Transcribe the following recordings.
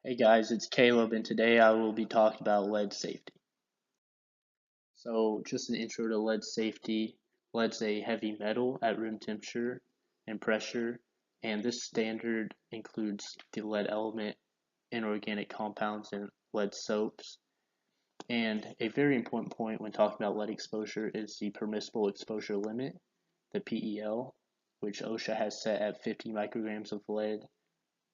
Hey guys, it's Caleb, and today I will be talking about lead safety. So, just an intro to lead safety. Lead's a heavy metal at room temperature and pressure, and this standard includes the lead element, inorganic compounds, and lead soaps. And a very important point when talking about lead exposure is the permissible exposure limit, the PEL, which OSHA has set at 50 micrograms of lead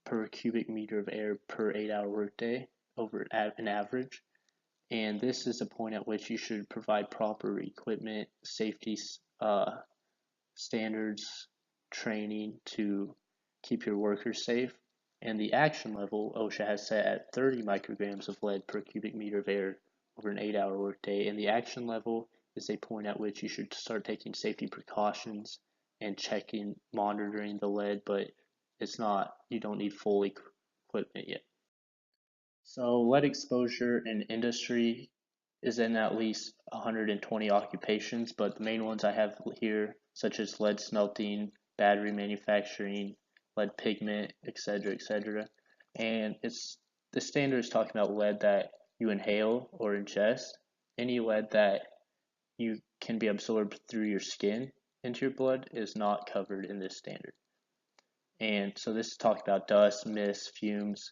per cubic meter of air per 8-hour workday over an average. And this is a point at which you should provide proper equipment, safety standards, training to keep your workers safe. And the action level OSHA has set at 30 micrograms of lead per cubic meter of air over an 8-hour workday. And the action level is a point at which you should start taking safety precautions and checking, monitoring the lead, but you don't need full equipment yet. So lead exposure in industry is in at least 120 occupations, but the main ones I have here, such as lead smelting, battery manufacturing, lead pigment, etc., etc. And the standard is talking about lead that you inhale or ingest. Any lead that you can be absorbed through your skin into your blood is not covered in this standard. And so this is talking about dust, mist, fumes,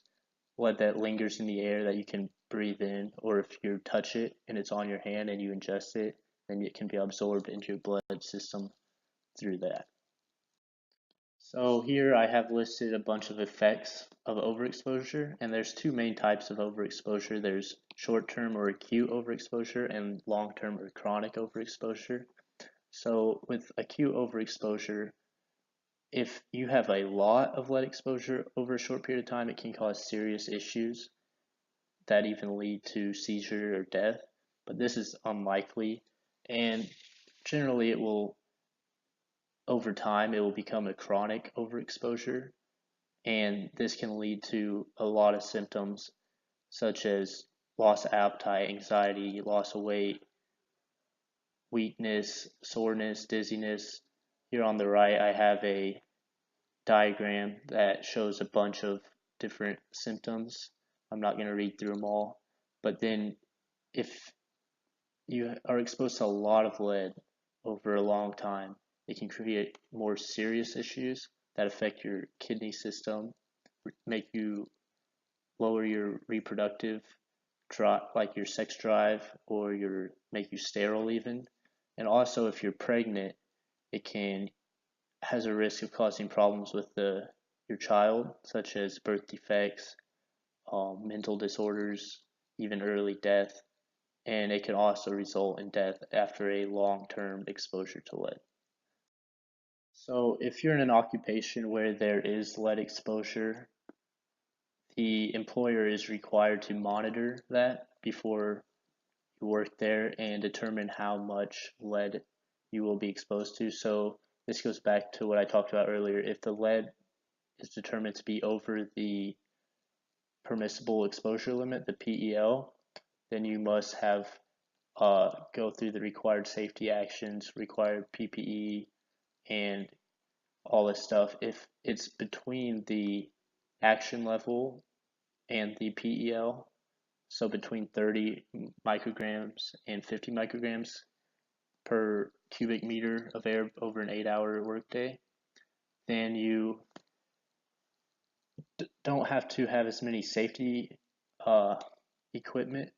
lead that lingers in the air that you can breathe in, or if you touch it and it's on your hand and you ingest it, then it can be absorbed into your blood system through that. So here I have listed a bunch of effects of overexposure, and there's two main types of overexposure. There's short-term or acute overexposure and long-term or chronic overexposure. So with acute overexposure, if you have a lot of lead exposure over a short period of time, it can cause serious issues that even lead to seizure or death, but this is unlikely. And generally, over time, it will become a chronic overexposure. And this can lead to a lot of symptoms such as loss of appetite, anxiety, loss of weight, weakness, soreness, dizziness. Here on the right, I have a diagram that shows a bunch of different symptoms. I'm not going to read through them all, but then if you are exposed to a lot of lead over a long time, it can create more serious issues that affect your kidney system, make you lower your reproductive drive, like your sex drive, or make you sterile even. And also, if you're pregnant, it can has a risk of causing problems with your child, such as birth defects, mental disorders, even early death, and it can also result in death after a long-term exposure to lead. So if you're in an occupation where there is lead exposure, the employer is required to monitor that before you work there and determine how much lead you will be exposed to. So this goes back to what I talked about earlier. If the lead is determined to be over the permissible exposure limit, the PEL, then you must have go through the required safety actions, required PPE, and all this stuff. If it's between the action level and the PEL, so between 30 micrograms and 50 micrograms per cubic meter of air over an 8-hour workday, then you don't have to have as many safety uh, equipment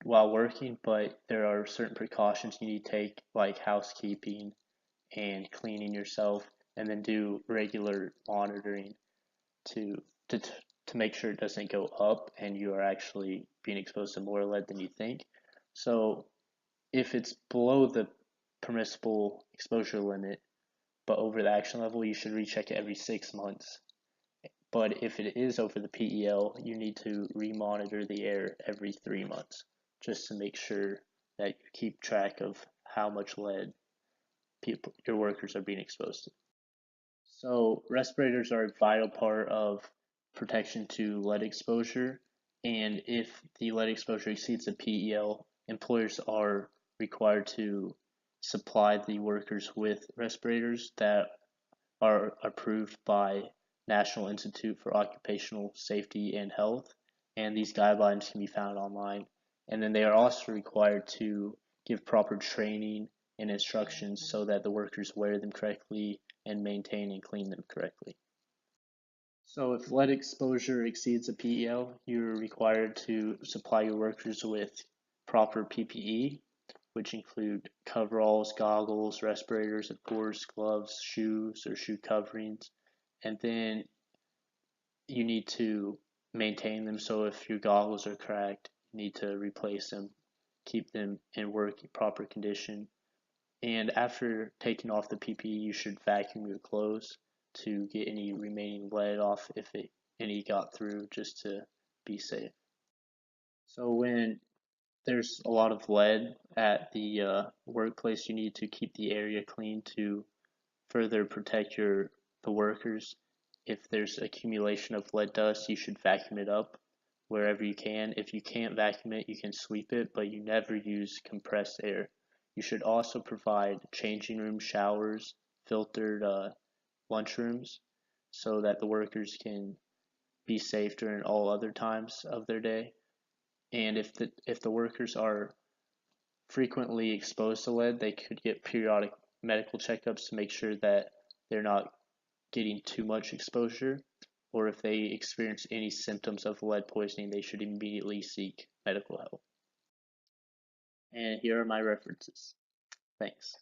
while working, but there are certain precautions you need to take, like housekeeping and cleaning yourself, and then do regular monitoring to to to make sure it doesn't go up and you are actually being exposed to more lead than you think. So if it's below the permissible exposure limit but over the action level, you should recheck it every 6 months. But if it is over the PEL, you need to remonitor the air every 3 months just to make sure that you keep track of how much lead your workers are being exposed to. So respirators are a vital part of protection to lead exposure, and if the lead exposure exceeds the PEL, employers are required to supply the workers with respirators that are approved by National Institute for Occupational Safety and Health, and these guidelines can be found online. And then they are also required to give proper training and instructions so that the workers wear them correctly and maintain and clean them correctly. So if lead exposure exceeds a PEL, you're required to supply your workers with proper PPE, which include coveralls, goggles, respirators, of course, gloves, shoes or shoe coverings. And then you need to maintain them. So if your goggles are cracked, you need to replace them, keep them in proper condition. And after taking off the PPE, you should vacuum your clothes to get any remaining lead off if any got through, just to be safe. So when there's a lot of lead at the workplace, you need to keep the area clean to further protect the workers. If there's accumulation of lead dust, you should vacuum it up wherever you can. If you can't vacuum it, you can sweep it, but you never use compressed air. You should also provide changing room showers, filtered lunchrooms, so that the workers can be safe during all other times of their day. And if the workers are frequently exposed to lead, they could get periodic medical checkups to make sure that they're not getting too much exposure, or if they experience any symptoms of lead poisoning, they should immediately seek medical help. And here are my references. Thanks.